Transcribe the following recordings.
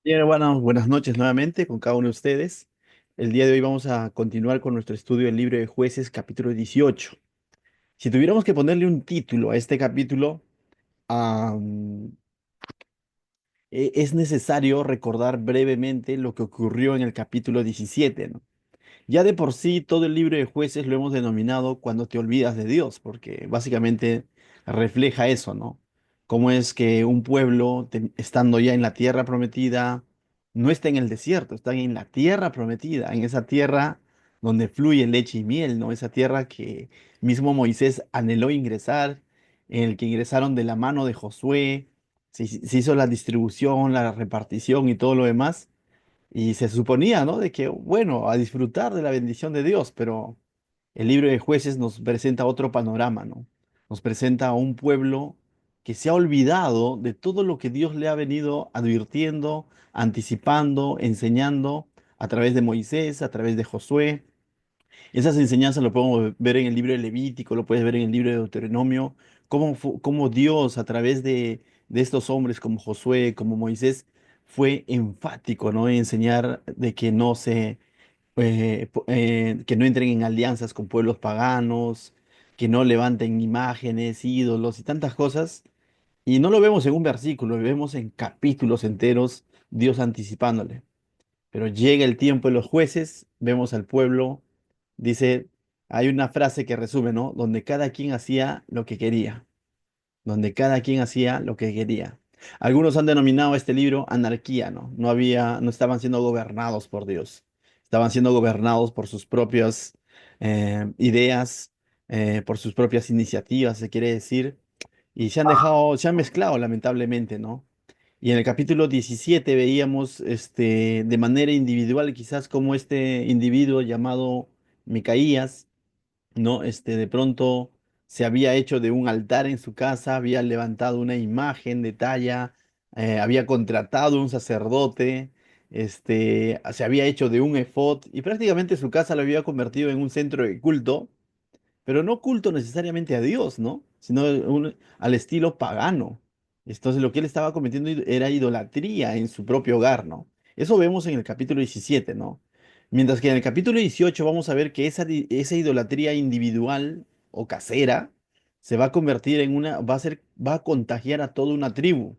Bien, bueno, buenas noches nuevamente con cada uno de ustedes. El día de hoy vamos a continuar con nuestro estudio del libro de Jueces, capítulo 18. Si tuviéramos que ponerle un título a este capítulo, es necesario recordar brevemente lo que ocurrió en el capítulo 17, ¿no? Ya de por sí, todo el libro de Jueces lo hemos denominado cuando te olvidas de Dios, porque básicamente refleja eso, ¿no? Cómo es que un pueblo, estando ya en la tierra prometida, no está en el desierto, está en la tierra prometida, en esa tierra donde fluye leche y miel, ¿no? Esa tierra que mismo Moisés anheló ingresar, en el que ingresaron de la mano de Josué, se hizo la distribución, la repartición y todo lo demás. Y se suponía, ¿no? De que, bueno, a disfrutar de la bendición de Dios, pero el libro de Jueces nos presenta otro panorama, ¿no? Nos presenta a un pueblo que se ha olvidado de todo lo que Dios le ha venido advirtiendo, anticipando, enseñando a través de Moisés, a través de Josué. Esas enseñanzas lo podemos ver en el libro de Levítico, lo puedes ver en el libro de Deuteronomio, cómo Dios a través de estos hombres como Josué, como Moisés, fue enfático, ¿no? En enseñar de que que no entren en alianzas con pueblos paganos, que no levanten imágenes, ídolos y tantas cosas. Y no lo vemos en un versículo, lo vemos en capítulos enteros, Dios anticipándole. Pero llega el tiempo de los jueces, vemos al pueblo, dice, hay una frase que resume, ¿no? Donde cada quien hacía lo que quería, donde cada quien hacía lo que quería. Algunos han denominado este libro anarquía, ¿no? No estaban siendo gobernados por Dios, estaban siendo gobernados por sus propias ideas, por sus propias iniciativas, se quiere decir, y se han mezclado lamentablemente, ¿no? Y en el capítulo 17 veíamos de manera individual quizás como este individuo llamado Micaías, ¿no? De pronto se había hecho de un altar en su casa, había levantado una imagen de talla, había contratado un sacerdote, se había hecho de un efod y prácticamente su casa lo había convertido en un centro de culto, pero no culto necesariamente a Dios, ¿no? Sino al estilo pagano. Entonces lo que él estaba cometiendo era idolatría en su propio hogar, ¿no? Eso vemos en el capítulo 17, ¿no? Mientras que en el capítulo 18 vamos a ver que esa idolatría individual o casera se va a convertir en va a contagiar a toda una tribu.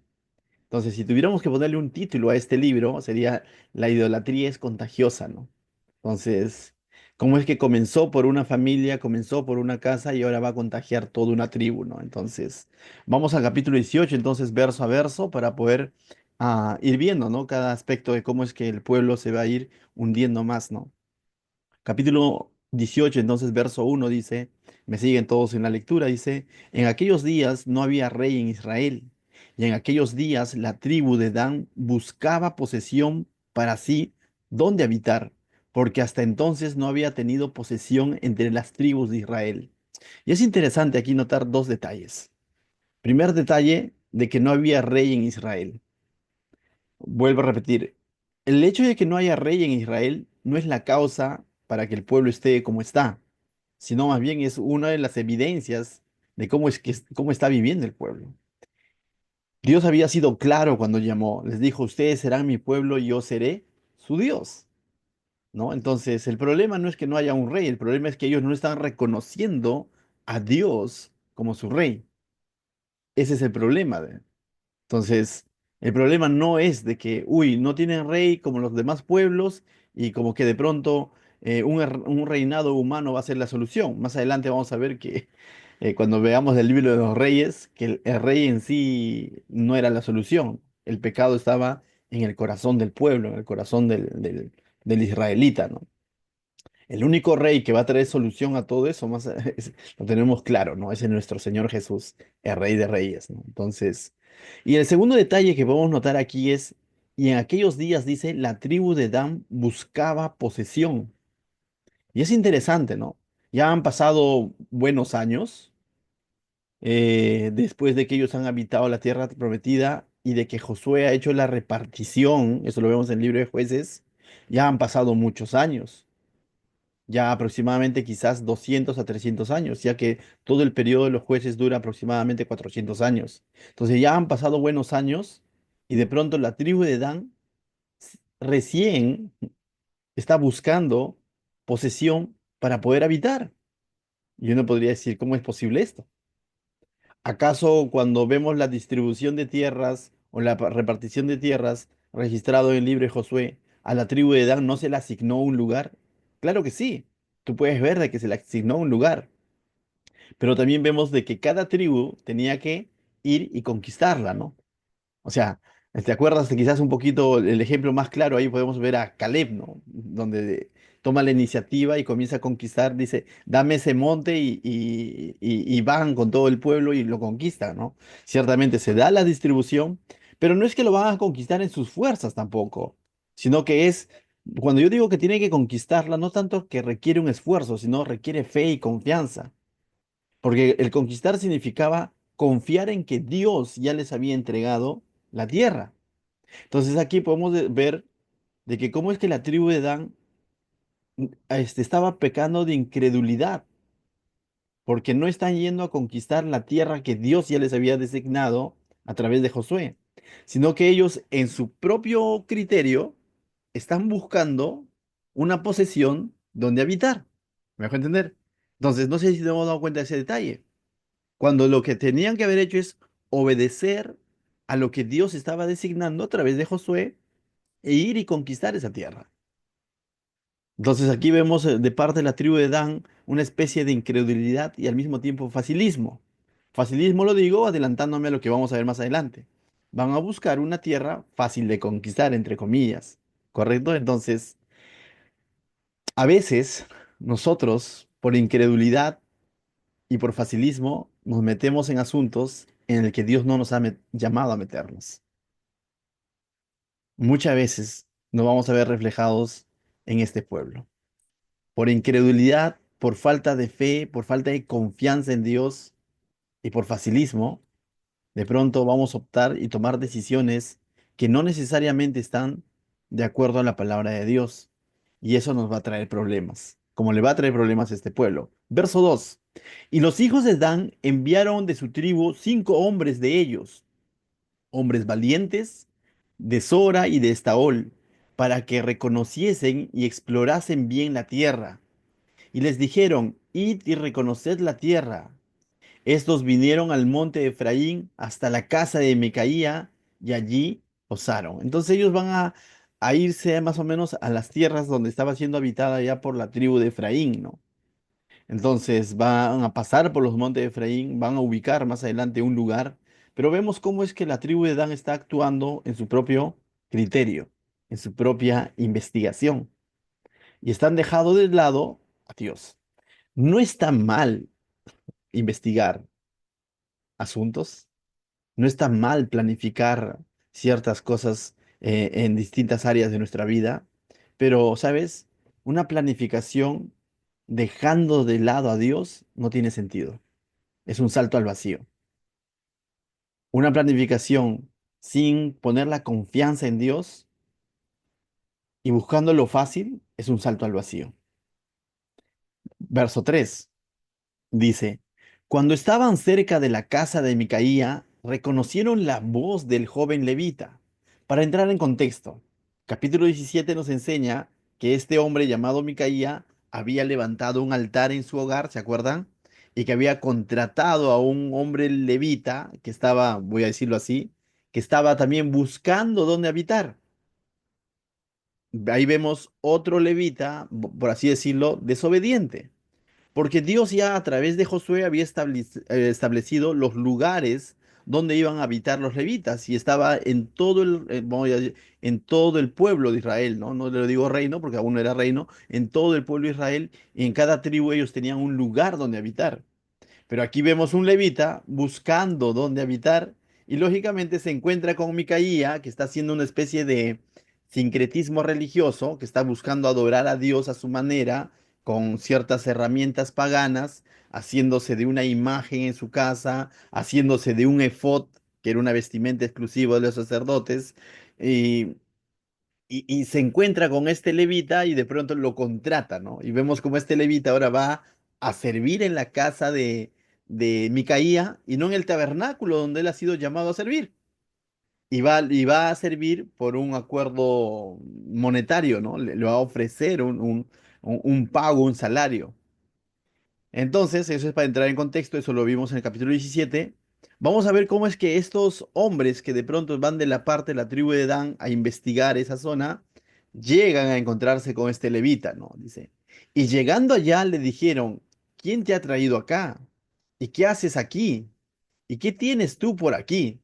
Entonces, si tuviéramos que ponerle un título a este libro, sería La idolatría es contagiosa, ¿no? Entonces, ¿cómo es que comenzó por una familia, comenzó por una casa y ahora va a contagiar toda una tribu, ¿no? Entonces, vamos al capítulo 18, entonces verso a verso, para poder ir viendo, ¿no? Cada aspecto de cómo es que el pueblo se va a ir hundiendo más, ¿no? Capítulo 18, entonces verso 1 dice, me siguen todos en la lectura, dice, en aquellos días no había rey en Israel, y en aquellos días la tribu de Dan buscaba posesión para sí donde habitar, porque hasta entonces no había tenido posesión entre las tribus de Israel. Y es interesante aquí notar dos detalles. Primer detalle, de que no había rey en Israel. Vuelvo a repetir, el hecho de que no haya rey en Israel no es la causa para que el pueblo esté como está, sino más bien es una de las evidencias de cómo está viviendo el pueblo. Dios había sido claro cuando llamó, les dijo, ustedes serán mi pueblo y yo seré su Dios, ¿no? Entonces, el problema no es que no haya un rey, el problema es que ellos no están reconociendo a Dios como su rey. Ese es el problema. Entonces, el problema no es de que, uy, no tienen rey como los demás pueblos y como que de pronto un reinado humano va a ser la solución. Más adelante vamos a ver que cuando veamos el libro de los reyes, que el rey en sí no era la solución. El pecado estaba en el corazón del pueblo, en el corazón del israelita, ¿no? El único rey que va a traer solución a todo eso, lo tenemos claro, ¿no? Ese es nuestro Señor Jesús, el Rey de Reyes, ¿no? Entonces, y el segundo detalle que podemos notar aquí es, y en aquellos días dice, la tribu de Dan buscaba posesión. Y es interesante, ¿no? Ya han pasado buenos años después de que ellos han habitado la tierra prometida y de que Josué ha hecho la repartición, eso lo vemos en el libro de Jueces, ya han pasado muchos años, ya aproximadamente quizás 200 a 300 años, ya que todo el periodo de los jueces dura aproximadamente 400 años. Entonces ya han pasado buenos años y de pronto la tribu de Dan recién está buscando posesión para poder habitar. Y uno podría decir, ¿cómo es posible esto? ¿Acaso cuando vemos la distribución de tierras o la repartición de tierras registrado en el libro de Josué, a la tribu de Dan no se le asignó un lugar? Claro que sí. Tú puedes ver de que se le asignó un lugar, pero también vemos de que cada tribu tenía que ir y conquistarla, ¿no? O sea, ¿te acuerdas de quizás un poquito el ejemplo más claro? Ahí podemos ver a Caleb, ¿no? Donde toma la iniciativa y comienza a conquistar, dice, dame ese monte y van con todo el pueblo y lo conquistan, ¿no? Ciertamente se da la distribución, pero no es que lo van a conquistar en sus fuerzas tampoco, sino que es, cuando yo digo que tiene que conquistarla, no tanto que requiere un esfuerzo, sino requiere fe y confianza. Porque el conquistar significaba confiar en que Dios ya les había entregado la tierra. Entonces aquí podemos ver de que cómo es que la tribu de Dan estaba pecando de incredulidad, porque no están yendo a conquistar la tierra que Dios ya les había designado a través de Josué, sino que ellos en su propio criterio están buscando una posesión donde habitar. ¿Me dejo entender? Entonces, no sé si nos hemos dado cuenta de ese detalle. Cuando lo que tenían que haber hecho es obedecer a lo que Dios estaba designando a través de Josué e ir y conquistar esa tierra. Entonces aquí vemos de parte de la tribu de Dan una especie de incredulidad y al mismo tiempo facilismo. Facilismo lo digo adelantándome a lo que vamos a ver más adelante. Van a buscar una tierra fácil de conquistar, entre comillas. ¿Correcto? Entonces, a veces nosotros, por incredulidad, y por facilismo nos metemos en asuntos en el que Dios no nos ha llamado a meternos. Muchas veces nos vamos a ver reflejados en este pueblo. Por incredulidad, por falta de fe, por falta de confianza en Dios y por facilismo, de pronto vamos a optar y tomar decisiones que no necesariamente están de acuerdo a la palabra de Dios. Y eso nos va a traer problemas, como le va a traer problemas a este pueblo. Verso 2. Y los hijos de Dan enviaron de su tribu 5 hombres de ellos, hombres valientes, de Sora y de Estaol, para que reconociesen y explorasen bien la tierra. Y les dijeron, id y reconoced la tierra. Estos vinieron al monte de Efraín hasta la casa de Micaía y allí posaron. Entonces ellos van a irse más o menos a las tierras donde estaba siendo habitada ya por la tribu de Efraín, ¿no? Entonces van a pasar por los montes de Efraín, van a ubicar más adelante un lugar, pero vemos cómo es que la tribu de Dan está actuando en su propio criterio, en su propia investigación, y están dejando de lado a Dios. No está mal investigar asuntos. No está mal planificar ciertas cosas en distintas áreas de nuestra vida, pero, ¿sabes? Una planificación dejando de lado a Dios no tiene sentido. Es un salto al vacío. Una planificación sin poner la confianza en Dios y buscando lo fácil es un salto al vacío. Verso 3. Dice, cuando estaban cerca de la casa de Micaía, reconocieron la voz del joven levita. Para entrar en contexto, capítulo 17 nos enseña que este hombre llamado Micaía había levantado un altar en su hogar, ¿se acuerdan? Y que había contratado a un hombre levita que estaba, voy a decirlo así, que estaba también buscando dónde habitar. Ahí vemos otro levita, por así decirlo, desobediente. Porque Dios ya a través de Josué había establecido los lugares donde iban a habitar los levitas y estaba en todo en todo el pueblo de Israel, ¿no? No le digo reino porque aún no era reino, en todo el pueblo de Israel y en cada tribu ellos tenían un lugar donde habitar. Pero aquí vemos un levita buscando dónde habitar y lógicamente se encuentra con Micaía, que está haciendo una especie de sincretismo religioso, que está buscando adorar a Dios a su manera, con ciertas herramientas paganas, haciéndose de una imagen en su casa, haciéndose de un efod, que era una vestimenta exclusiva de los sacerdotes, y y se encuentra con este levita y de pronto lo contrata, ¿no? Y vemos cómo este levita ahora va a servir en la casa de Micaía y no en el tabernáculo donde él ha sido llamado a servir. y va a servir por un acuerdo monetario, ¿no? Le va a ofrecer un pago, un salario. Entonces, eso es para entrar en contexto, eso lo vimos en el capítulo 17. Vamos a ver cómo es que estos hombres que de pronto van de la parte de la tribu de Dan a investigar esa zona, llegan a encontrarse con este levita, ¿no? Dice, y llegando allá le dijeron, ¿quién te ha traído acá? ¿Y qué haces aquí? ¿Y qué tienes tú por aquí?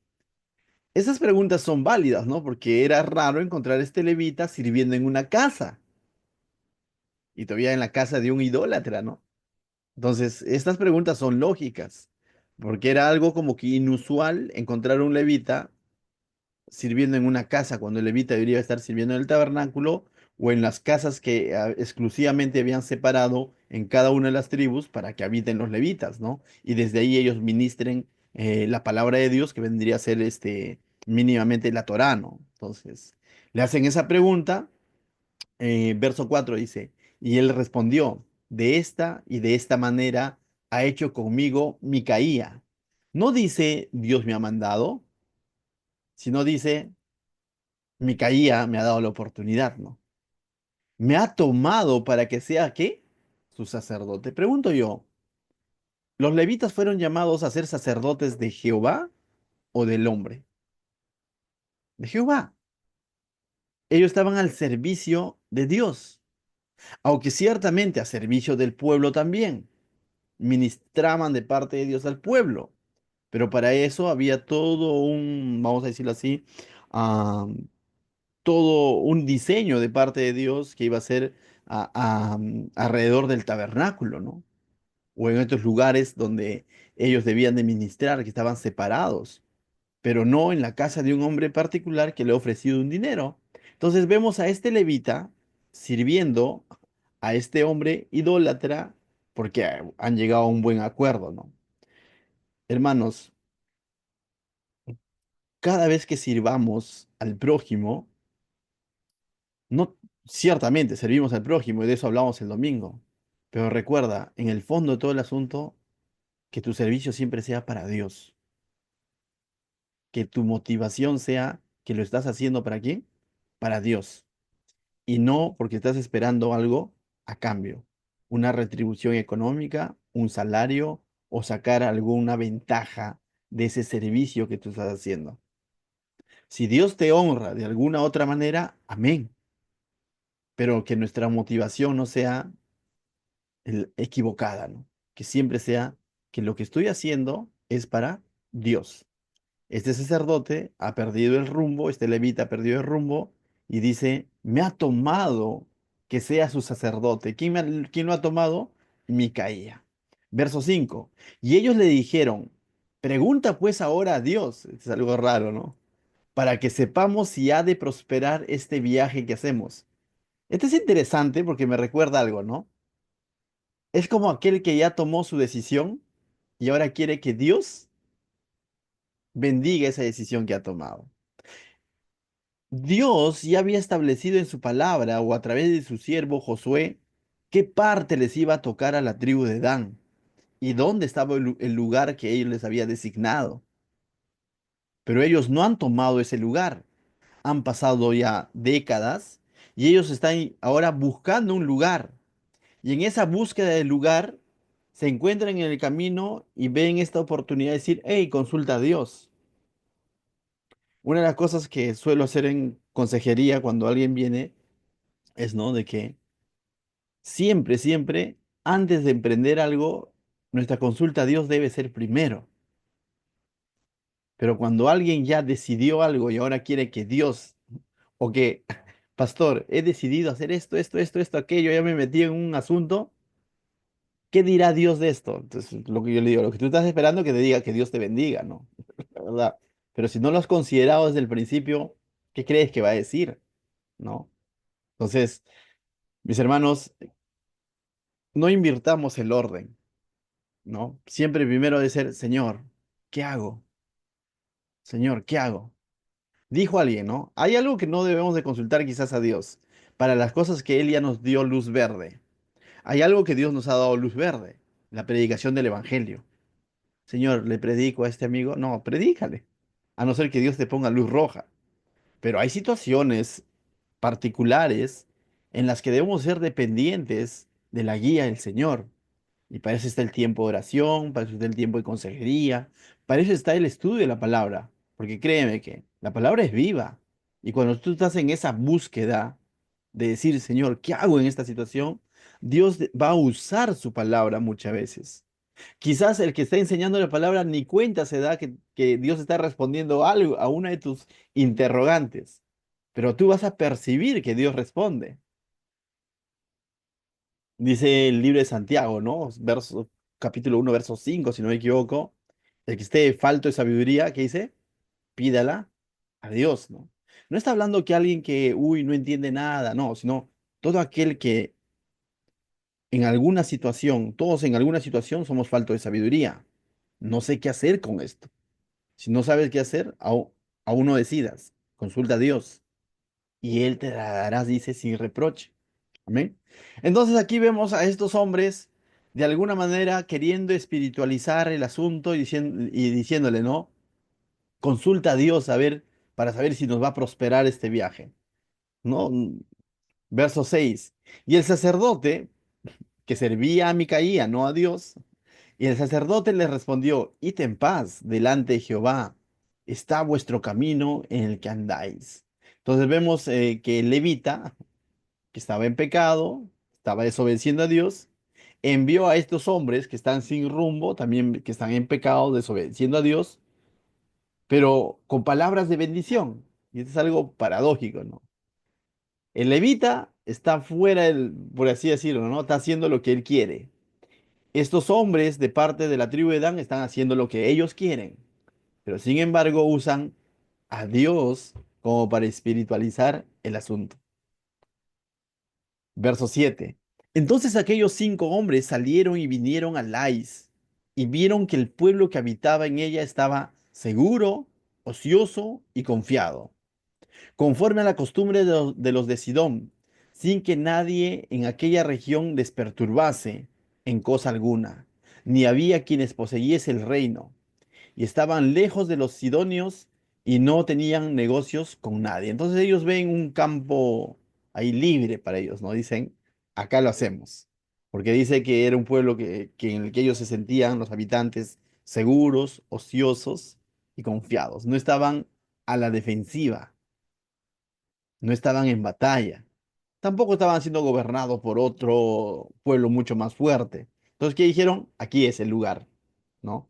Esas preguntas son válidas, ¿no? Porque era raro encontrar a este levita sirviendo en una casa, y todavía en la casa de un idólatra, ¿no? Entonces, estas preguntas son lógicas, porque era algo como que inusual encontrar un levita sirviendo en una casa, cuando el levita debería estar sirviendo en el tabernáculo o en las casas que exclusivamente habían separado en cada una de las tribus para que habiten los levitas, ¿no? Y desde ahí ellos ministren la palabra de Dios, que vendría a ser mínimamente la Torá, ¿no? Entonces, le hacen esa pregunta. Verso 4 dice, y él respondió, de esta y de esta manera ha hecho conmigo Micaía. No dice Dios me ha mandado, sino dice Micaía me ha dado la oportunidad, ¿no? Me ha tomado para que sea, ¿qué? Su sacerdote. Pregunto yo, ¿los levitas fueron llamados a ser sacerdotes de Jehová o del hombre? De Jehová. Ellos estaban al servicio de Dios, aunque ciertamente a servicio del pueblo también. Ministraban de parte de Dios al pueblo. Pero para eso había todo un, vamos a decirlo así, ah, todo un diseño de parte de Dios que iba a ser alrededor del tabernáculo, ¿no? O en estos lugares donde ellos debían de ministrar, que estaban separados, pero no en la casa de un hombre particular que le ha ofrecido un dinero. Entonces vemos a este levita sirviendo a este hombre idólatra porque han llegado a un buen acuerdo, ¿no? Hermanos, cada vez que sirvamos al prójimo, no, ciertamente servimos al prójimo y de eso hablamos el domingo, pero recuerda, en el fondo de todo el asunto, que tu servicio siempre sea para Dios, que tu motivación sea que lo estás haciendo ¿para quién? Para Dios, y no porque estás esperando algo a cambio, una retribución económica, un salario o sacar alguna ventaja de ese servicio que tú estás haciendo. Si Dios te honra de alguna otra manera, amén, pero que nuestra motivación no sea equivocada, ¿no? Que siempre sea que lo que estoy haciendo es para Dios. Este sacerdote ha perdido el rumbo, este levita ha perdido el rumbo y dice, me ha tomado que sea su sacerdote. ¿Quién lo ha tomado? Micaía. Verso 5. Y ellos le dijeron, pregunta pues ahora a Dios, es algo raro, ¿no? Para que sepamos si ha de prosperar este viaje que hacemos. Este es interesante porque me recuerda algo, ¿no? Es como aquel que ya tomó su decisión y ahora quiere que Dios bendiga esa decisión que ha tomado. Dios ya había establecido en su palabra o a través de su siervo Josué qué parte les iba a tocar a la tribu de Dan y dónde estaba el lugar que él les había designado. Pero ellos no han tomado ese lugar. Han pasado ya décadas y ellos están ahora buscando un lugar. Y en esa búsqueda del lugar se encuentran en el camino y ven esta oportunidad de decir, hey, consulta a Dios. Una de las cosas que suelo hacer en consejería cuando alguien viene es, ¿no? De que siempre, siempre, antes de emprender algo, nuestra consulta a Dios debe ser primero. Pero cuando alguien ya decidió algo y ahora quiere que Dios, o que, pastor, he decidido hacer esto, aquello, ya me metí en un asunto, ¿qué dirá Dios de esto? Entonces, lo que yo le digo, lo que tú estás esperando que te diga que Dios te bendiga, ¿no? La verdad. Pero si no lo has considerado desde el principio, ¿qué crees que va a decir? ¿No? Entonces, mis hermanos, no invirtamos el orden, ¿no? Siempre primero de ser, Señor, ¿qué hago? Señor, ¿qué hago? Dijo alguien, ¿no? Hay algo que no debemos de consultar quizás a Dios para las cosas que Él ya nos dio luz verde. Hay algo que Dios nos ha dado luz verde, la predicación del Evangelio. Señor, ¿le predico a este amigo? No, predícale. a no ser que Dios te ponga luz roja. Pero hay situaciones particulares en las que debemos ser dependientes de la guía del Señor. Y para eso está el tiempo de oración, para eso está el tiempo de consejería, para eso está el estudio de la palabra. Porque créeme que la palabra es viva. Y cuando tú estás en esa búsqueda de decir, Señor, ¿qué hago en esta situación? Dios va a usar su palabra muchas veces. Quizás el que está enseñando la palabra ni cuenta se da que Dios está respondiendo algo a una de tus interrogantes, pero tú vas a percibir que Dios responde. Dice el libro de Santiago, ¿no? Capítulo 1 verso 5 si no me equivoco. El que esté falto de sabiduría, ¿qué dice? Pídala a Dios, ¿no? No está hablando que alguien que, uy, no entiende nada, no, sino todo aquel que en alguna situación, todos en alguna situación somos falto de sabiduría. No sé qué hacer con esto. Si no sabes qué hacer, aún no decidas. Consulta a Dios y Él te la dará, dice, sin reproche. Amén. Entonces aquí vemos a estos hombres de alguna manera queriendo espiritualizar el asunto y diciéndole, ¿no? Consulta a Dios a ver, para saber si nos va a prosperar este viaje, ¿no? Verso 6. Y el sacerdote que servía a Micaía, no a Dios, y el sacerdote le respondió, id en paz delante de Jehová, está vuestro camino en el que andáis. Entonces vemos que el levita, que estaba en pecado, estaba desobedeciendo a Dios, envió a estos hombres que están sin rumbo, también que están en pecado, desobedeciendo a Dios, pero con palabras de bendición. Y esto es algo paradójico, ¿no? El levita está fuera, por así decirlo, ¿no? Está haciendo lo que él quiere. Estos hombres de parte de la tribu de Dan están haciendo lo que ellos quieren, pero sin embargo usan a Dios como para espiritualizar el asunto. Verso 7. Entonces aquellos 5 hombres salieron y vinieron a Lais y vieron que el pueblo que habitaba en ella estaba seguro, ocioso y confiado, conforme a la costumbre de los de Sidón, sin que nadie en aquella región les perturbase en cosa alguna, ni había quienes poseyese el reino, y estaban lejos de los sidonios y no tenían negocios con nadie. Entonces ellos ven un campo ahí libre para ellos, ¿no? Dicen, acá lo hacemos, porque dice que era un pueblo en el que ellos se sentían, los habitantes, seguros, ociosos y confiados. No estaban a la defensiva, no estaban en batalla, tampoco estaban siendo gobernados por otro pueblo mucho más fuerte. Entonces, ¿qué dijeron? Aquí es el lugar, ¿no?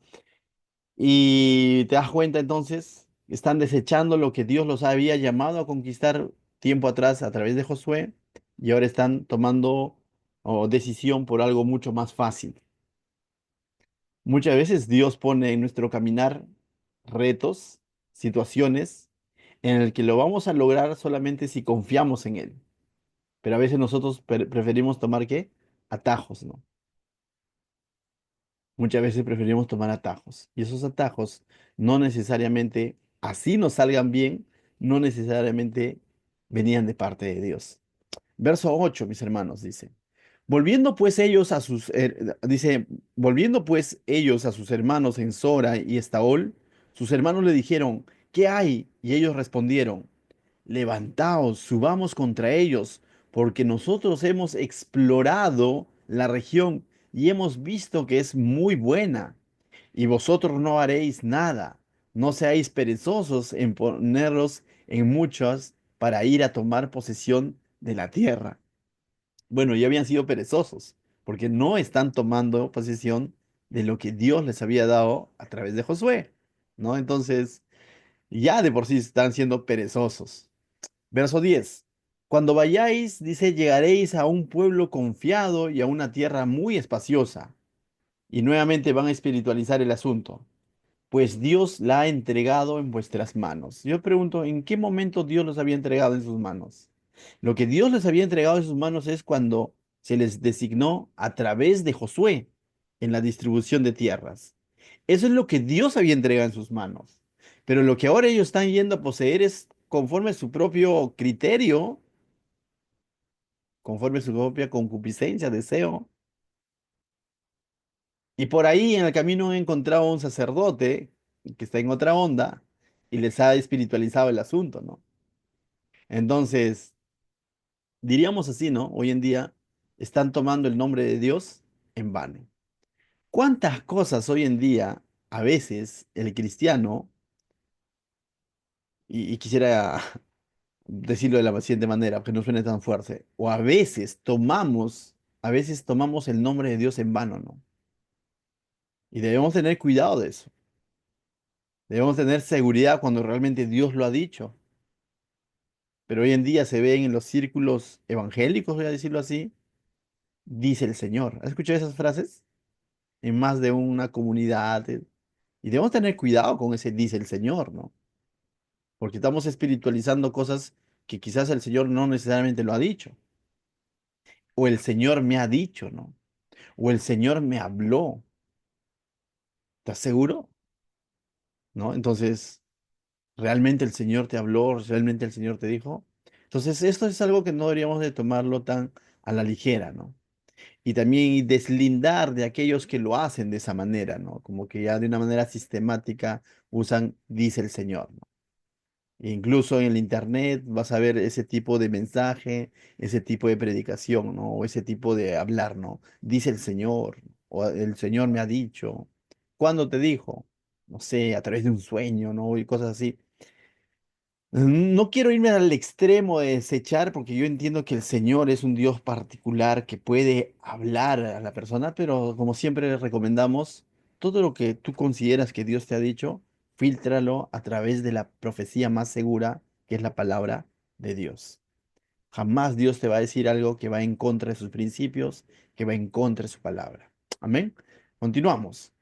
Y te das cuenta entonces, están desechando lo que Dios los había llamado a conquistar tiempo atrás a través de Josué y ahora están tomando decisión por algo mucho más fácil. Muchas veces Dios pone en nuestro caminar retos, situaciones en el que lo vamos a lograr solamente si confiamos en Él. Pero a veces nosotros preferimos tomar ¿qué? Atajos, ¿no? Muchas veces preferimos tomar atajos. Y esos atajos no necesariamente, así nos salgan bien, no necesariamente venían de parte de Dios. Verso 8, mis hermanos, dice. Volviendo pues ellos a sus, dice, volviendo pues ellos a sus hermanos en Sora y Estaol, sus hermanos le dijeron, ¿qué hay? Y ellos respondieron, levantaos, subamos contra ellos, porque nosotros hemos explorado la región y hemos visto que es muy buena, y vosotros no haréis nada. No seáis perezosos en poneros en muchas para ir a tomar posesión de la tierra. Bueno, ya habían sido perezosos, porque no están tomando posesión de lo que Dios les había dado a través de Josué, ¿no? Entonces, ya de por sí están siendo perezosos. Verso 10. Cuando vayáis, dice, llegaréis a un pueblo confiado y a una tierra muy espaciosa. Y nuevamente van a espiritualizar el asunto, pues Dios la ha entregado en vuestras manos. Yo pregunto, ¿en qué momento Dios los había entregado en sus manos? Lo que Dios les había entregado en sus manos es cuando se les designó a través de Josué en la distribución de tierras. Eso es lo que Dios había entregado en sus manos. Pero lo que ahora ellos están yendo a poseer es conforme a su propio criterio, conforme a su propia concupiscencia, deseo. Y por ahí en el camino he encontrado a un sacerdote que está en otra onda y les ha espiritualizado el asunto, ¿no? Entonces, diríamos así, ¿no? Hoy en día están tomando el nombre de Dios en vano. ¿Cuántas cosas hoy en día, a veces, el cristiano, y quisiera decirlo de la siguiente manera, que no suene tan fuerte, o a veces tomamos el nombre de Dios en vano, ¿no? Y debemos tener cuidado de eso. Debemos tener seguridad cuando realmente Dios lo ha dicho. Pero hoy en día se ven en los círculos evangélicos, voy a decirlo así, dice el Señor. ¿Has escuchado esas frases? En más de una comunidad. Y debemos tener cuidado con ese dice el Señor, ¿no? Porque estamos espiritualizando cosas que quizás el Señor no necesariamente lo ha dicho. O el Señor me ha dicho, ¿no? O el Señor me habló. ¿Estás seguro? ¿No? Entonces, ¿realmente el Señor te habló? ¿Realmente el Señor te dijo? Entonces, esto es algo que no deberíamos de tomarlo tan a la ligera, ¿no? Y también deslindar de aquellos que lo hacen de esa manera, ¿no? Como que ya de una manera sistemática usan, dice el Señor, ¿no? E incluso en el internet vas a ver ese tipo de mensaje, ese tipo de predicación, ¿no? O ese tipo de hablar, ¿no? Dice el Señor, o el Señor me ha dicho. ¿Cuándo te dijo? No sé, a través de un sueño, ¿no? Y cosas así. No quiero irme al extremo de desechar, porque yo entiendo que el Señor es un Dios particular que puede hablar a la persona, pero como siempre les recomendamos, todo lo que tú consideras que Dios te ha dicho, fíltralo a través de la profecía más segura, que es la palabra de Dios. Jamás Dios te va a decir algo que va en contra de sus principios, que va en contra de su palabra. Amén. Continuamos.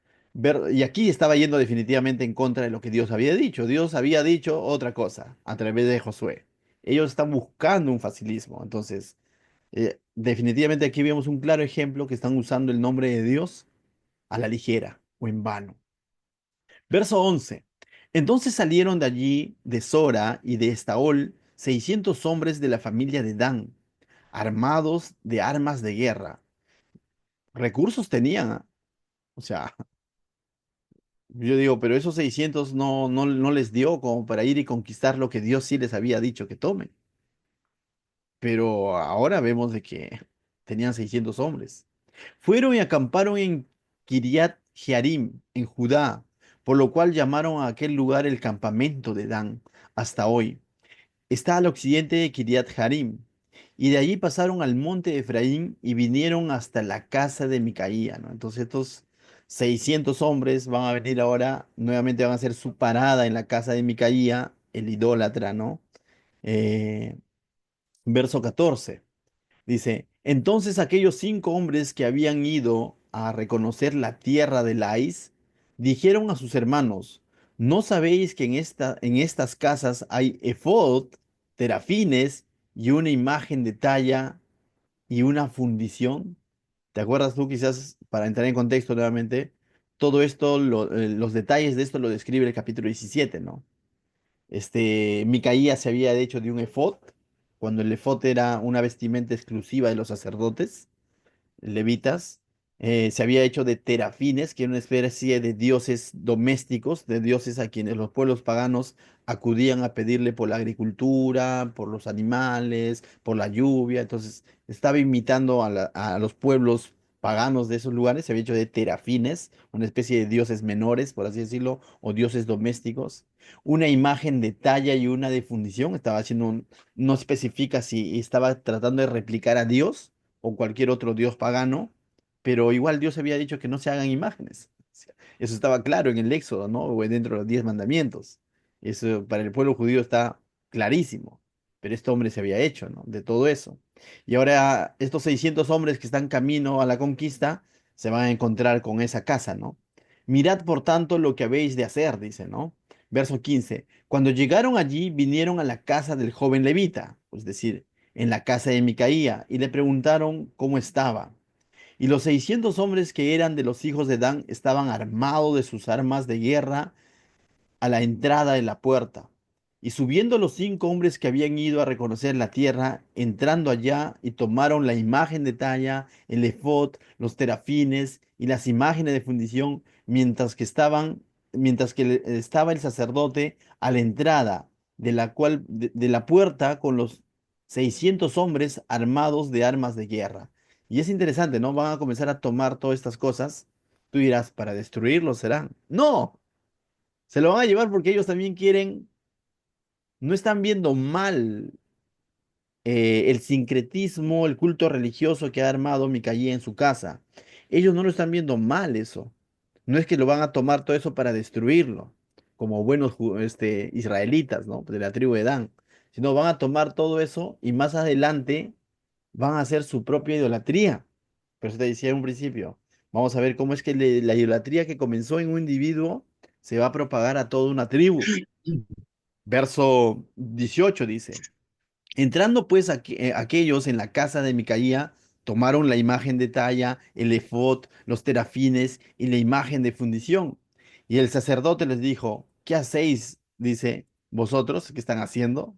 Y aquí estaba yendo definitivamente en contra de lo que Dios había dicho. Dios había dicho otra cosa a través de Josué. Ellos están buscando un facilismo. Entonces, definitivamente aquí vemos un claro ejemplo que están usando el nombre de Dios a la ligera o en vano. Verso 11. Entonces salieron de allí, de Sora y de Estaol, 600 hombres de la familia de Dan, armados de armas de guerra. Recursos tenían, ¿ah? O sea, yo digo, pero esos 600 no les dio como para ir y conquistar lo que Dios sí les había dicho que tomen. Pero ahora vemos de que tenían 600 hombres. Fueron y acamparon en Kiriat Jearim, en Judá, por lo cual llamaron a aquel lugar el campamento de Dan hasta hoy. Está al occidente de Kiriat Jearim. Y de allí pasaron al monte de Efraín y vinieron hasta la casa de Micaía, ¿no? Entonces estos 600 hombres van a venir ahora, nuevamente van a hacer su parada en la casa de Micaía, el idólatra, ¿no? Eh, verso 14. Dice, entonces aquellos 5 hombres que habían ido a reconocer la tierra de Lais, dijeron a sus hermanos, ¿no sabéis que en estas casas hay efod, terafines y una imagen de talla y una fundición? ¿Te acuerdas tú quizás, para entrar en contexto nuevamente, todo esto, los detalles de esto lo describe el capítulo 17, ¿no? Micaía se había hecho de un efod, cuando el efod era una vestimenta exclusiva de los sacerdotes levitas. Se había hecho de terafines, que era una especie de dioses domésticos, de dioses a quienes los pueblos paganos acudían a pedirle por la agricultura, por los animales, por la lluvia. Entonces estaba imitando a los pueblos paganos de esos lugares. Se había hecho de terafines, una especie de dioses menores, por así decirlo, o dioses domésticos. Una imagen de talla y una de fundición. Estaba haciendo no especifica si estaba tratando de replicar a Dios o cualquier otro dios pagano, pero igual Dios había dicho que no se hagan imágenes. O sea, eso estaba claro en el Éxodo, ¿no? O dentro de los 10 mandamientos. Eso para el pueblo judío está clarísimo. Pero este hombre se había hecho, ¿no? De todo eso. Y ahora estos 600 hombres que están camino a la conquista se van a encontrar con esa casa, ¿no? Mirad, por tanto, lo que habéis de hacer, dice, ¿no? Verso 15. Cuando llegaron allí, vinieron a la casa del joven levita, es decir, en la casa de Micaía, y le preguntaron cómo estaba. Y los 600 hombres que eran de los hijos de Dan estaban armados de sus armas de guerra a la entrada de la puerta. Y subiendo los 5 hombres que habían ido a reconocer la tierra, entrando allá y tomaron la imagen de talla, el efod, los terafines y las imágenes de fundición, mientras que estaban mientras que estaba el sacerdote a la entrada de la puerta con los 600 hombres armados de armas de guerra. Y es interesante, ¿no? Van a comenzar a tomar todas estas cosas. Tú dirás, ¿para destruirlos serán? No, se lo van a llevar porque ellos también quieren, no están viendo mal el sincretismo, el culto religioso que ha armado Micaía en su casa. Ellos no lo están viendo mal eso. No es que lo van a tomar todo eso para destruirlo, como buenos israelitas, ¿no? De la tribu de Dan, sino van a tomar todo eso y más adelante van a hacer su propia idolatría. Pero eso te decía en un principio. Vamos a ver cómo es que la idolatría que comenzó en un individuo se va a propagar a toda una tribu. Verso 18 dice. Entrando pues aquellos en la casa de Micaía, tomaron la imagen de talla, el efod, los terafines y la imagen de fundición. Y el sacerdote les dijo, ¿qué hacéis? Dice, vosotros, ¿qué están haciendo?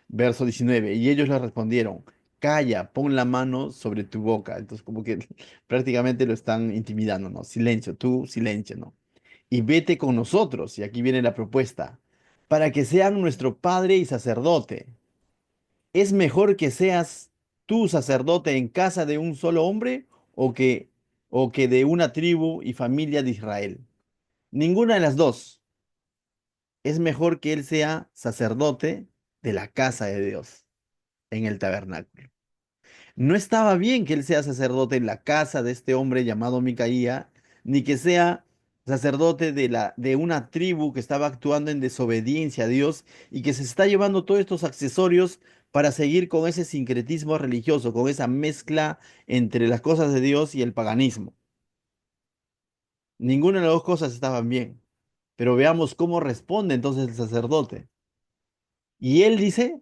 Verso 19. Y ellos le respondieron, calla, pon la mano sobre tu boca. Entonces como que prácticamente lo están intimidando, ¿no? Silencio, tú silencio, ¿no? Y vete con nosotros. Y aquí viene la propuesta, para que sean nuestro padre y sacerdote. ¿Es mejor que seas tú sacerdote en casa de un solo hombre o o que de una tribu y familia de Israel? Ninguna de las dos. Es mejor que él sea sacerdote de la casa de Dios en el tabernáculo. No estaba bien que él sea sacerdote en la casa de este hombre llamado Micaía, ni que sea sacerdote de una tribu que estaba actuando en desobediencia a Dios y que se está llevando todos estos accesorios para seguir con ese sincretismo religioso, con esa mezcla entre las cosas de Dios y el paganismo. Ninguna de las dos cosas estaban bien. Pero veamos cómo responde entonces el sacerdote. Y él dice,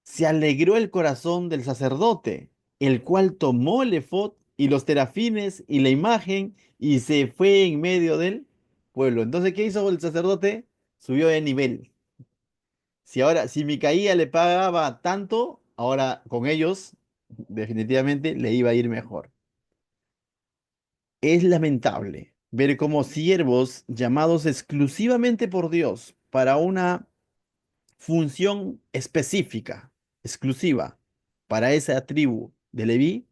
se alegró el corazón del sacerdote, el cual tomó el efod y los terafines y la imagen y se fue en medio del pueblo. Entonces, ¿qué hizo el sacerdote? Subió de nivel. Si Micaía le pagaba tanto, ahora con ellos definitivamente le iba a ir mejor. Es lamentable ver cómo siervos llamados exclusivamente por Dios para una función específica, exclusiva, para esa tribu de Leví,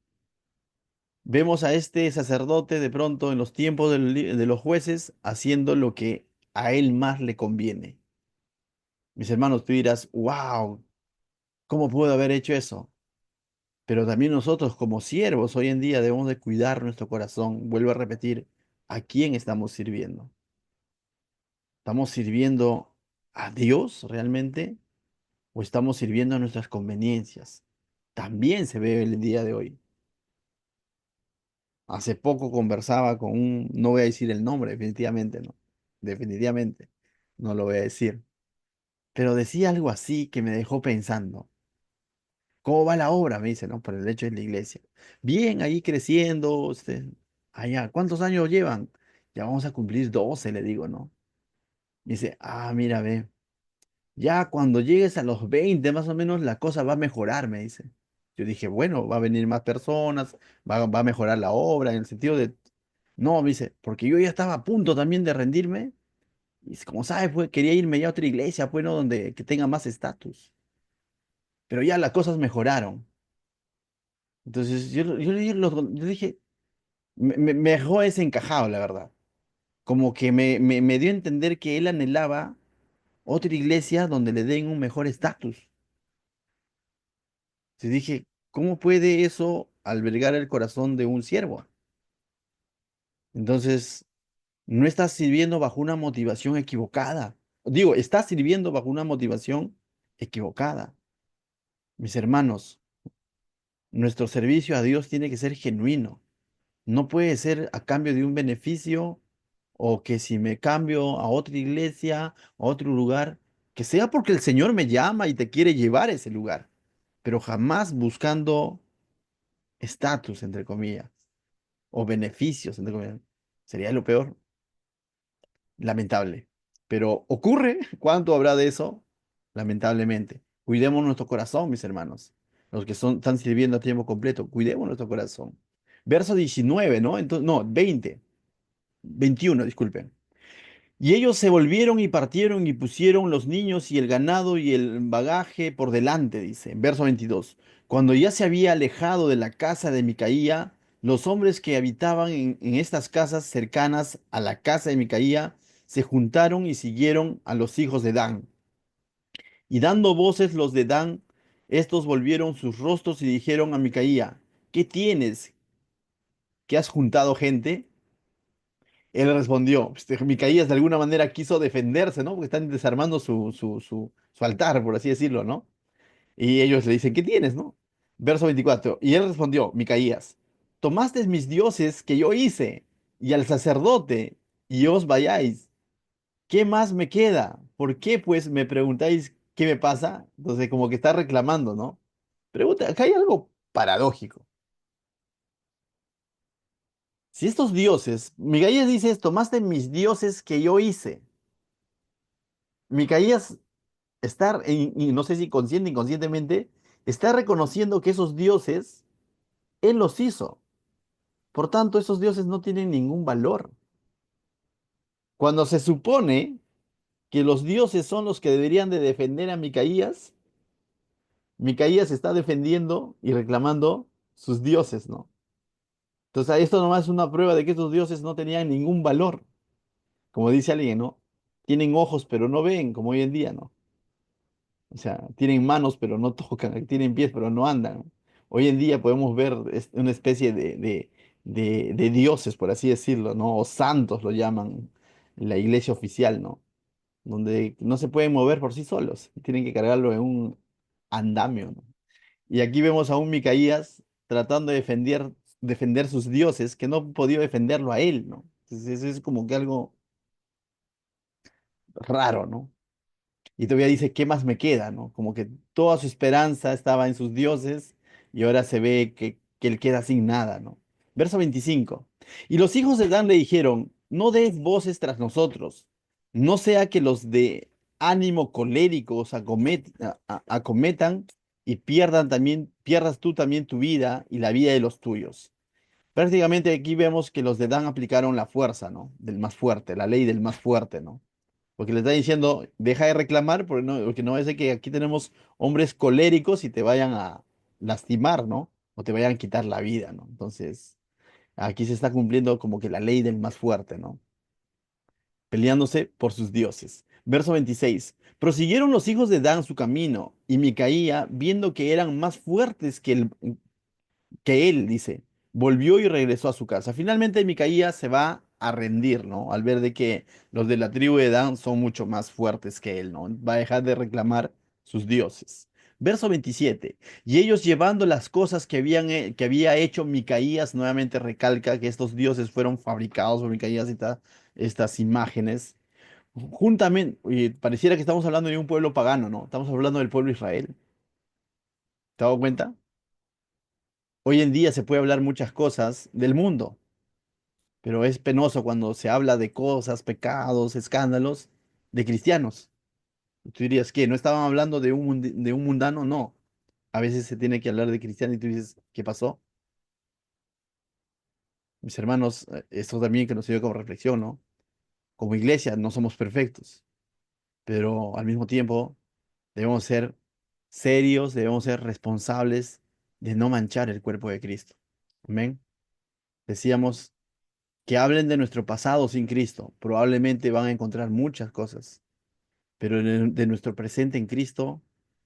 vemos a este sacerdote de pronto en los tiempos de los jueces haciendo lo que a él más le conviene. Mis hermanos, tú dirás, wow, ¿cómo puedo haber hecho eso? Pero también nosotros como siervos hoy en día debemos de cuidar nuestro corazón. Vuelvo a repetir, ¿a quién estamos sirviendo? ¿Estamos sirviendo a Dios realmente o estamos sirviendo a nuestras conveniencias? También se ve el día de hoy. Hace poco conversaba con no voy a decir el nombre, definitivamente no, definitivamente no lo voy a decir, pero decía algo así que me dejó pensando. ¿Cómo va la obra? Me dice, ¿no? Por el hecho de la iglesia. Bien, ahí creciendo, allá, ¿cuántos años llevan? Ya vamos a cumplir 12 le digo, ¿no? Me dice, mira, ve. Ya cuando llegues a los 20 más o menos la cosa va a mejorar, me dice. Yo dije, bueno, va a venir más personas, va a mejorar la obra en el sentido de... No, me dice, porque yo ya estaba a punto también de rendirme y como sabes, pues quería irme ya a otra iglesia, pues, ¿no? Donde que tenga más estatus. Pero ya las cosas mejoraron. Entonces yo dije, me dejó desencajado, la verdad. Como que me dio a entender que él anhelaba otra iglesia donde le den un mejor estatus. Y dije, ¿cómo puede eso albergar el corazón de un siervo? Entonces, no estás sirviendo bajo una motivación equivocada. Digo, estás sirviendo bajo una motivación equivocada. Mis hermanos, nuestro servicio a Dios tiene que ser genuino. No puede ser a cambio de un beneficio o que si me cambio a otra iglesia, a otro lugar, que sea porque el Señor me llama y te quiere llevar a ese lugar, pero jamás buscando estatus, entre comillas, o beneficios, entre comillas. Sería lo peor, lamentable. Pero ocurre, ¿cuánto habrá de eso? Lamentablemente. Cuidemos nuestro corazón, mis hermanos. Los que están sirviendo a tiempo completo, cuidemos nuestro corazón. Verso 19, ¿no? Entonces, no, 20, 21, disculpen. Y ellos se volvieron y partieron y pusieron los niños y el ganado y el bagaje por delante, dice, en verso 22. Cuando ya se había alejado de la casa de Micaía, los hombres que habitaban en estas casas cercanas a la casa de Micaía se juntaron y siguieron a los hijos de Dan. Y dando voces los de Dan, estos volvieron sus rostros y dijeron a Micaía, ¿qué tienes? ¿Que has juntado gente? Él respondió, Micaías de alguna manera quiso defenderse, ¿no? Porque están desarmando su altar, por así decirlo, ¿no? Y ellos le dicen, ¿qué tienes, no? Verso 24. Y él respondió, Micaías, tomaste mis dioses que yo hice, y al sacerdote, y os vayáis. ¿Qué más me queda? ¿Por qué, pues, me preguntáis qué me pasa? Entonces, como que está reclamando, ¿no? Pregunta, acá hay algo paradójico. Si estos dioses, Micaías dice, tomaste mis dioses que yo hice. Micaías estar, y no sé si consciente o inconscientemente, está reconociendo que esos dioses, él los hizo. Por tanto, esos dioses no tienen ningún valor. Cuando se supone que los dioses son los que deberían de defender a Micaías, Micaías está defendiendo y reclamando sus dioses, ¿no? Entonces, esto nomás es una prueba de que estos dioses no tenían ningún valor. Como dice alguien, ¿no? Tienen ojos, pero no ven, como hoy en día, ¿no? O sea, tienen manos pero no tocan, tienen pies pero no andan. Hoy en día podemos ver una especie de dioses, por así decirlo, ¿no? O santos lo llaman la iglesia oficial, ¿no? Donde no se pueden mover por sí solos, tienen que cargarlo en un andamio, ¿no? Y aquí vemos a un Micaías tratando de defender sus dioses, que no podía defenderlo a él, ¿no? Entonces eso es como que algo raro, ¿no? Y todavía dice, ¿qué más me queda? ¿No? Como que toda su esperanza estaba en sus dioses y ahora se ve que él queda sin nada, ¿no? Verso 25. Y los hijos de Dan le dijeron, no des voces tras nosotros, no sea que los de ánimo colérico os acometan y pierdas tú también tu vida y la vida de los tuyos. Prácticamente aquí vemos que los de Dan aplicaron la fuerza, ¿no? Del más fuerte, la ley del más fuerte, ¿no? Porque le está diciendo, deja de reclamar, porque no es de que aquí tenemos hombres coléricos y te vayan a lastimar, ¿no? O te vayan a quitar la vida, ¿no? Entonces, aquí se está cumpliendo como que la ley del más fuerte, ¿no? Peleándose por sus dioses. Verso 26. Prosiguieron los hijos de Dan su camino, y Micaía, viendo que eran más fuertes que él, dice, volvió y regresó a su casa. Finalmente Micaía se va a rendir, ¿no? Al ver de que los de la tribu de Dan son mucho más fuertes que él, ¿no? Va a dejar de reclamar sus dioses. Verso 27. Y ellos llevando las cosas que había hecho Micaías, nuevamente recalca que estos dioses fueron fabricados por Micaías y estas imágenes. Juntamente, y pareciera que estamos hablando de un pueblo pagano, ¿no? Estamos hablando del pueblo de Israel. ¿Te has dado cuenta? Hoy en día se puede hablar muchas cosas del mundo, pero es penoso cuando se habla de cosas, pecados, escándalos de cristianos. Tú dirías que no estaban hablando de de un mundano, no. A veces se tiene que hablar de cristiano y tú dices, ¿qué pasó? Mis hermanos, esto también que nos sirve como reflexión, ¿no? Como iglesia no somos perfectos, pero al mismo tiempo debemos ser serios, debemos ser responsables de no manchar el cuerpo de Cristo. Amén. Decíamos que hablen de nuestro pasado sin Cristo. Probablemente van a encontrar muchas cosas, pero de nuestro presente en Cristo,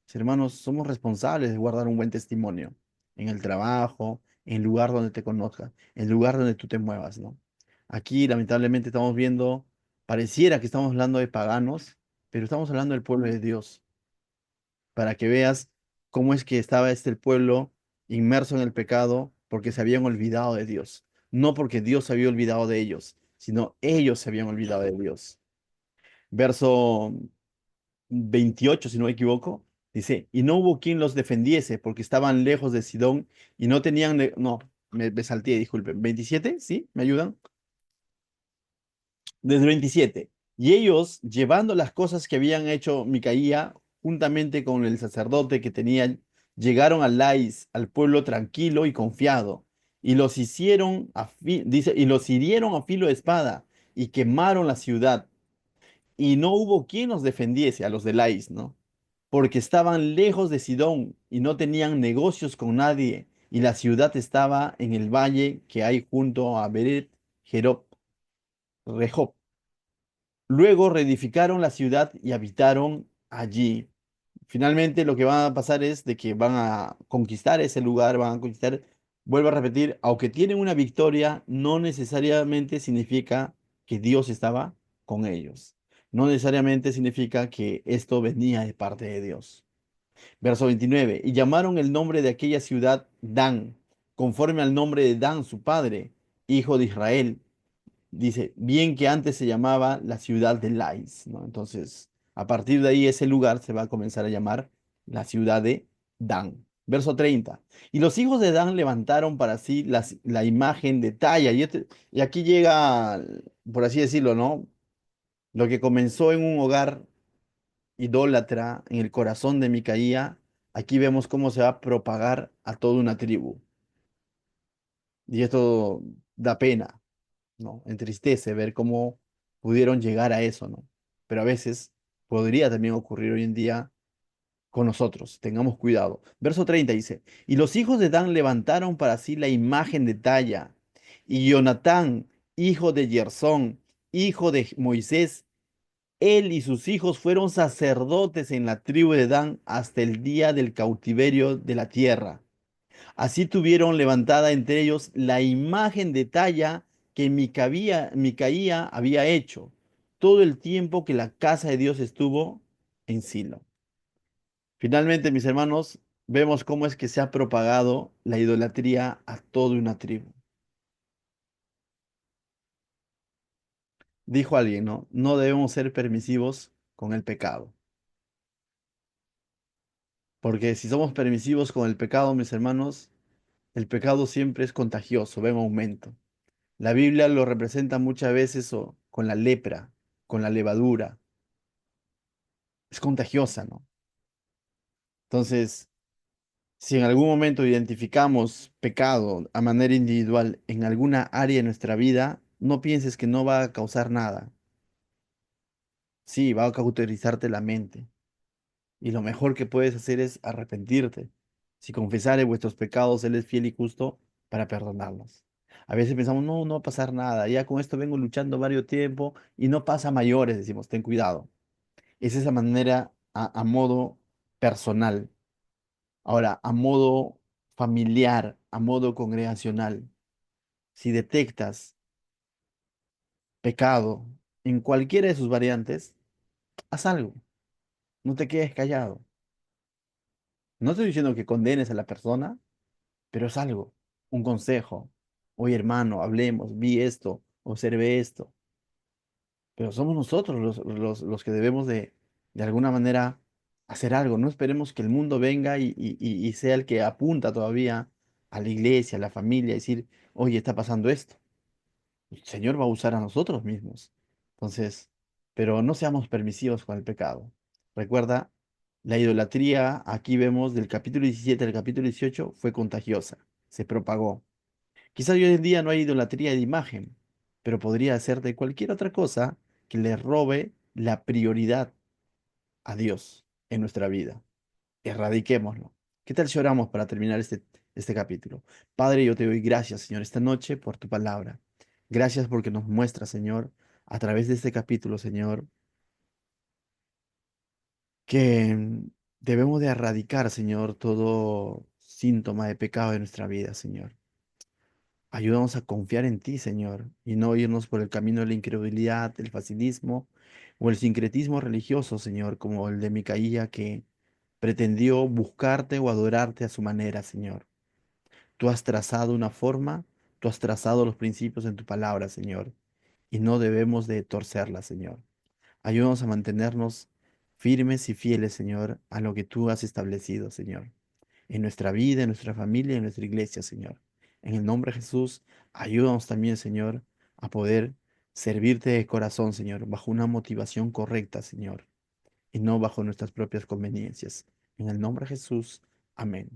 mis hermanos, somos responsables de guardar un buen testimonio en el trabajo, en el lugar donde te conozcas, en el lugar donde tú te muevas, ¿no? Aquí, lamentablemente, estamos viendo, pareciera que estamos hablando de paganos, pero estamos hablando del pueblo de Dios, para que veas cómo es que estaba el pueblo inmerso en el pecado porque se habían olvidado de Dios. No porque Dios se había olvidado de ellos, sino ellos se habían olvidado de Dios. Verso 28, si no me equivoco, dice, y no hubo quien los defendiese porque estaban lejos de Sidón y no tenían, no, me salté, disculpen. 27, ¿sí? ¿Me ayudan? Desde el 27. Y ellos, llevando las cosas que habían hecho Micaía, juntamente con el sacerdote que tenían, llegaron a Lais, al pueblo tranquilo y confiado, y los hicieron dice, y los hirieron a filo de espada, y quemaron la ciudad. y no hubo quien los defendiese a los de Lais, ¿no? Porque estaban lejos de Sidón y no tenían negocios con nadie, y la ciudad estaba en el valle que hay junto a Beret Jerob, Rehob. Luego reedificaron la ciudad y habitaron allí. Finalmente lo que va a pasar es de que van a conquistar ese lugar, van a conquistar, vuelvo a repetir, aunque tienen una victoria, no necesariamente significa que Dios estaba con ellos. No necesariamente significa que esto venía de parte de Dios. Verso 29. Y llamaron el nombre de aquella ciudad Dan, conforme al nombre de Dan, su padre, hijo de Israel. Dice, bien que antes se llamaba la ciudad de Lais, ¿no? Entonces, a partir de ahí ese lugar se va a comenzar a llamar la ciudad de Dan. Verso 30. Y los hijos de Dan levantaron para sí la imagen de talla. Y aquí llega, por así decirlo, ¿no? Lo que comenzó en un hogar idólatra, en el corazón de Micaía, aquí vemos cómo se va a propagar a toda una tribu. Y esto da pena, ¿no? Entristece ver cómo pudieron llegar a eso, ¿no? Pero a veces podría también ocurrir hoy en día con nosotros. Tengamos cuidado. Verso 30 dice, y los hijos de Dan levantaron para sí la imagen de talla, y Jonatán, hijo de Gersón, hijo de Moisés, él y sus hijos fueron sacerdotes en la tribu de Dan hasta el día del cautiverio de la tierra. Así tuvieron levantada entre ellos la imagen de talla que Micaía había hecho todo el tiempo que la casa de Dios estuvo en Silo. Finalmente, mis hermanos, vemos cómo es que se ha propagado la idolatría a toda una tribu. Dijo alguien, ¿no? No debemos ser permisivos con el pecado. Porque si somos permisivos con el pecado, mis hermanos, el pecado siempre es contagioso, va en aumento. La Biblia lo representa muchas veces con la lepra, con la levadura. Es contagiosa, ¿no? Entonces, si en algún momento identificamos pecado a manera individual en alguna área de nuestra vida, no pienses que no va a causar nada. Sí, va a cauterizarte la mente. Y lo mejor que puedes hacer es arrepentirte. Si confesare vuestros pecados, Él es fiel y justo para perdonarlos. A veces pensamos, no, no va a pasar nada. Ya con esto vengo luchando varios tiempo y no pasa a mayores. Decimos, ten cuidado. Es esa manera a modo personal. Ahora, a modo familiar, a modo congregacional. Si detectas pecado en cualquiera de sus variantes, haz algo. No te quedes callado. No estoy diciendo que condenes a la persona, pero es algo, un consejo. Oye, hermano, hablemos, vi esto, observé esto. Pero somos nosotros los que debemos de alguna manera hacer algo. No esperemos que el mundo venga y sea el que apunta todavía a la iglesia, a la familia, y decir, oye, está pasando esto. El Señor va a usar a nosotros mismos. Entonces, pero no seamos permisivos con el pecado. Recuerda, la idolatría, aquí vemos del capítulo 17 al capítulo 18, fue contagiosa, se propagó. Quizás hoy en día no hay idolatría de imagen, pero podría ser de cualquier otra cosa que le robe la prioridad a Dios en nuestra vida. Erradiquémoslo. ¿Qué tal si oramos para terminar este capítulo? Padre, yo te doy gracias, Señor, esta noche por tu palabra. Gracias porque nos muestra, Señor, a través de este capítulo, Señor, que debemos de erradicar, Señor, todo síntoma de pecado de nuestra vida, Señor. Ayúdanos a confiar en ti, Señor, y no irnos por el camino de la incredulidad, el facilismo o el sincretismo religioso, Señor, como el de Micaía que pretendió buscarte o adorarte a su manera, Señor. Tú has trazado una forma, tú has trazado los principios en tu palabra, Señor, y no debemos de torcerla, Señor. Ayúdanos a mantenernos firmes y fieles, Señor, a lo que tú has establecido, Señor, en nuestra vida, en nuestra familia, en nuestra iglesia, Señor. En el nombre de Jesús, ayúdanos también, Señor, a poder servirte de corazón, Señor, bajo una motivación correcta, Señor, y no bajo nuestras propias conveniencias. En el nombre de Jesús, amén.